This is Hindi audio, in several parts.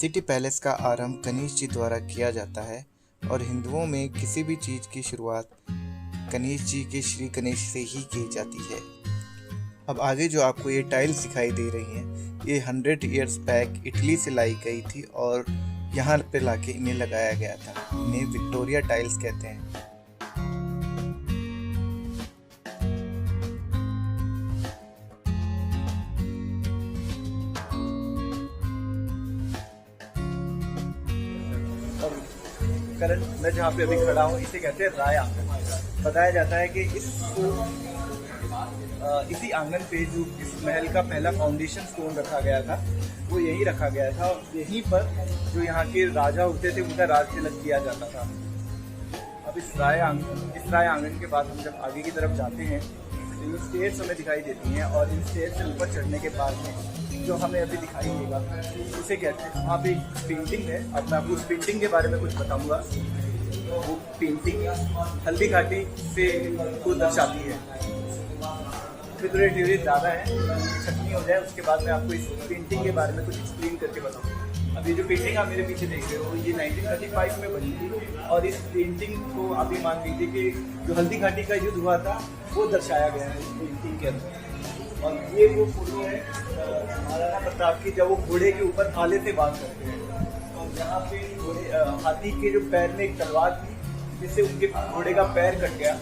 सिटी पैलेस का आरंभ गणेश जी द्वारा किया जाता है और हिंदुओं में किसी भी चीज़ की शुरुआत गणेश जी के श्री गणेश से ही की जाती है। अब आगे जो आपको ये टाइल्स दिखाई दे रही हैं, ये 100 इयर्स बैक इटली से लाई गई थी और यहाँ पे लाके इन्हें लगाया गया था। इन्हें विक्टोरिया टाइल्स कहते हैं। करंट मैं जहाँ पे अभी खड़ा हूँ इसे कहते हैं राय आंगन। बताया जाता है कि इसी आंगन पे जो इस महल का पहला फाउंडेशन स्टोन रखा गया था वो यहीं रखा गया था और यहीं पर जो यहाँ के राजा होते थे उनका राज तिलक किया जाता था। अब इस राय आंगन के बाद हम जब आगे की तरफ जाते हैं तो ये स्टेयर्स हमें दिखाई देती हैं और इन स्टेयर्स से ऊपर चढ़ने के बाद में जो हमें अभी दिखाई देगा उसे कहते हैं, वहाँ पे एक पेंटिंग है। अब मैं आपको उस पेंटिंग के बारे में कुछ बताऊंगा। वो पेंटिंग हल्दी घाटी से को दर्शाती है। फिर थोड़े ड्यूरेज ज़्यादा है, छटनी हो जाए उसके बाद मैं आपको इस पेंटिंग के बारे में कुछ एक्सप्लेन करके बताऊँगा। अब ये जो पेंटिंग आप मेरे पीछे देख रहे हो ये 1935 में बनी थी और इस पेंटिंग को आप ये मान लीजिए कि जो हल्दी घाटी का युद्ध हुआ था वो दर्शाया गया है इस पेंटिंग के अंदर। और ये वो फोटो है महाराणा प्रताप की जब वो घोड़े के ऊपर भाले से बात करते हैं। तो यहाँ पे घोड़े हाथी के जो पैर में एक तलवार थी जिससे उनके घोड़े का पैर कट गया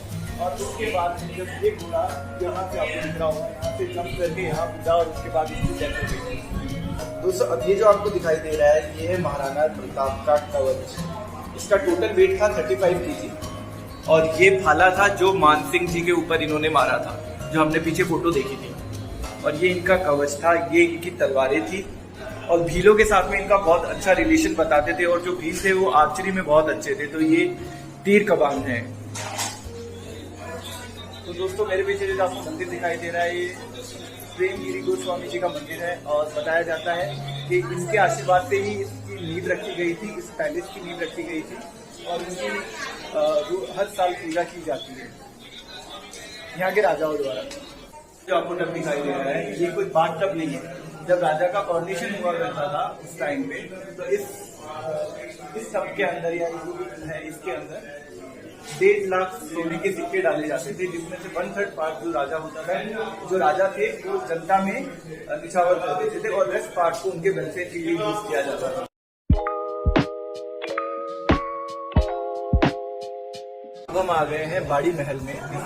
और उसके बाद जब ये घोड़ा यहाँ से आपको दिख रहा होगा यहाँ से जंप करके यहाँ कूदा और उसके बाद इसकी डेथ हो गई। दोस्तों अब ये जो आपको दिखाई दे रहा है ये है महाराणा प्रताप का कवच। इसका टोटल वेट था 35 kg और ये भाला था जो मानसिंह जी के ऊपर इन्होंने मारा था, जो हमने पीछे फोटो देखी थी। और ये इनका कवच था, ये इनकी तलवारें थी और भीलों के साथ में इनका बहुत अच्छा रिलेशन बताते थे और जो भील थे वो आर्चरी में बहुत अच्छे थे। तो ये तीर कमान है। तो दोस्तों मेरे पीछे जो आपको मंदिर दिखाई दे रहा है ये प्रेमगिरी गोस्वामी जी का मंदिर है और बताया जाता है कि इनके आशीर्वाद से ही इसकी नींव रखी गई थी, इस पैलेस की नींव रखी गई थी और इनकी हर साल पूजा की जाती है यहाँ के राजाओं द्वारा। जो आपको टब दिखाई दे रहा है ये कोई बाथ टब नहीं है। जब राजा का कॉर्निशन हुआ करता था उस टाइम पे तो इस टब के अंदर या है इसके अंदर 1.5 लाख सोने के सिक्के डाले जाते थे जिसमें से 1/3 पार्ट जो राजा होता था, जो राजा थे वो जनता में निछावर कर देते थे और 10 पार्ट को उनके वेलफेयर के लिए यूज किया जाता था। अब हम आ गए हैं बाड़ी महल में। इस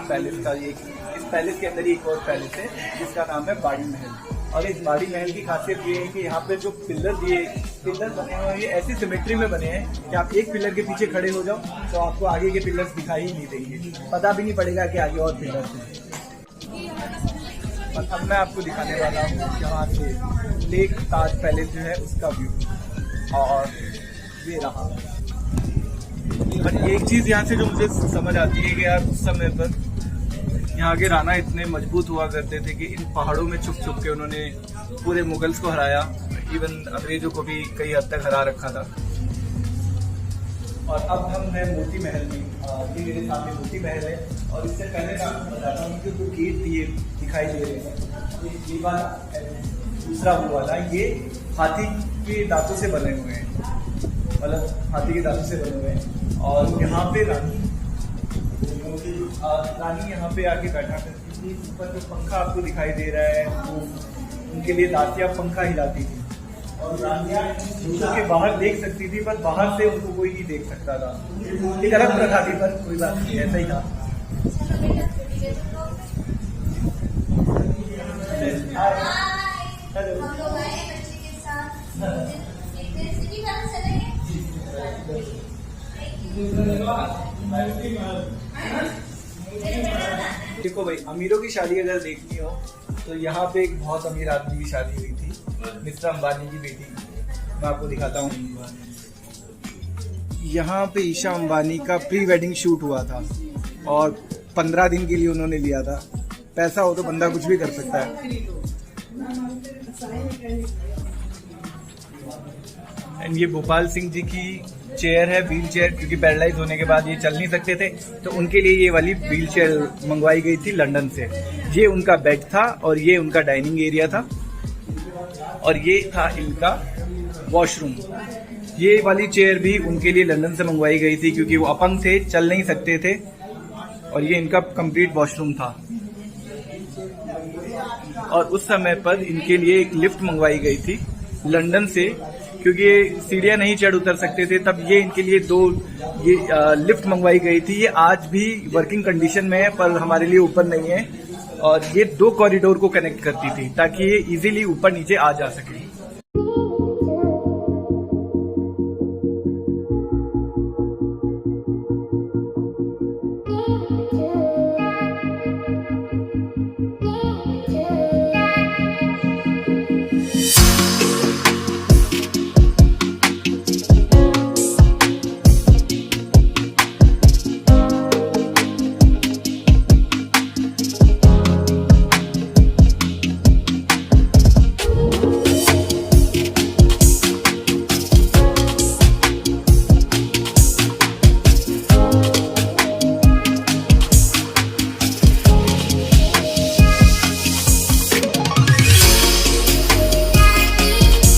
पैलेस के अंदर एक और पैलेस है जिसका नाम है बाड़ी महल। और इस बाड़ी महल की खासियत ये है कि यहाँ पे जो पिलर बने हुए हैं ये ऐसी सिमेट्री में बने हैं कि आप एक पिलर के पीछे खड़े हो जाओ तो आपको आगे के पिलर्स दिखाई ही नहीं देंगे, पता भी नहीं पड़ेगा कि आगे और पिलर्स हैं। और अब मैं आपको दिखाने वाला हूँ यहाँ से लेक ताज पैलेस जो है उसका व्यू। और ये रहा। पर एक चीज यहाँ से जो मुझे समझ आती है कि यार उस समय पर यहाँ के राणा इतने मजबूत हुआ करते थे कि इन पहाड़ों में छुप छुप के उन्होंने पूरे मुगल्स को हराया, इवन अंग्रेजों को भी कई हद तक हरा रखा था। और अब हम हैं मोती महल में। ये मेरे सामने मोती महल है और इससे पहले मैं आपको बताता हूँ कि जो गेट दिखाई दे रहे हैं ये वाला दूसरा वो वाला ये हाथी के दांतों से बने हुए हैं, मतलब हाथी के दांतों से बने हुए हैं। और यहाँ पे रानी यहाँ पे आके बैठा करती थी। ऊपर जो पंखा आपको दिखाई दे रहा है वो उनके लिए दासियां पंखा हिलाती थी और रानियां उनके बाहर देख सकती थी पर बाहर से उनको कोई नहीं देख सकता था। एक अलग प्रथा थी पर कोई बात नहीं, ऐसा ही था। देखो भाई, अमीरों की शादी अगर देखनी हो तो यहाँ पे एक बहुत अमीर आदमी की शादी हुई थी, मिस्टर अंबानी की बेटी। मैं आपको दिखाता हूँ। यहाँ पे ईशा अंबानी का प्री वेडिंग शूट हुआ था और 15 दिन के लिए उन्होंने लिया था। पैसा हो तो बंदा कुछ भी कर सकता है। एंड ये भोपाल सिंह जी की चेयर है, व्हील चेयर, क्योंकि पैरालाइज होने के बाद ये चल नहीं सकते थे तो उनके लिए ये वाली व्हील चेयर मंगवाई गई थी लंदन से। ये उनका बेड था और ये उनका डाइनिंग एरिया था और ये था इनका वॉशरूम। ये वाली चेयर भी उनके लिए लंदन से मंगवाई गई थी क्योंकि वो अपंग थे, चल नहीं सकते थे, और ये इनका कंप्लीट वॉशरूम था। और उस समय पर इनके लिए एक लिफ्ट मंगवाई गई थी लंदन से, क्योंकि ये सीढ़ियां नहीं चढ़ उतर सकते थे, तब ये इनके लिए ये लिफ्ट मंगवाई गई थी। ये आज भी वर्किंग कंडीशन में है, पर हमारे लिए ऊपर नहीं है, और ये 2 कॉरिडोर को कनेक्ट करती थी ताकि ये इजीली ऊपर नीचे आ जा सके।